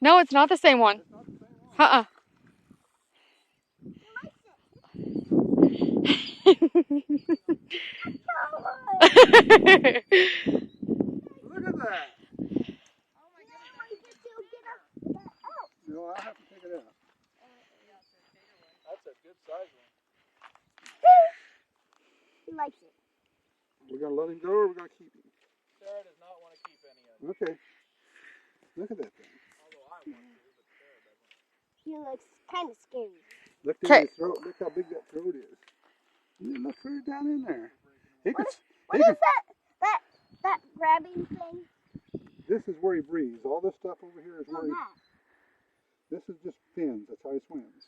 No, it's not the same one. Uh-uh. Look at that. No, I have to take it out. That's a good size one. He likes it. We're going to let him go or we're going to keep him? Sarah does not want to keep any of them. Okay. Look at that thing. Although I want to, but Sarah doesn't. He looks kind of scary. Look down his throat. Look how big that throat is. Look further down in there. What is that grabbing thing? This is where he breathes. All this stuff over here is where Oh, he... that. This is just fins. That's how he swims.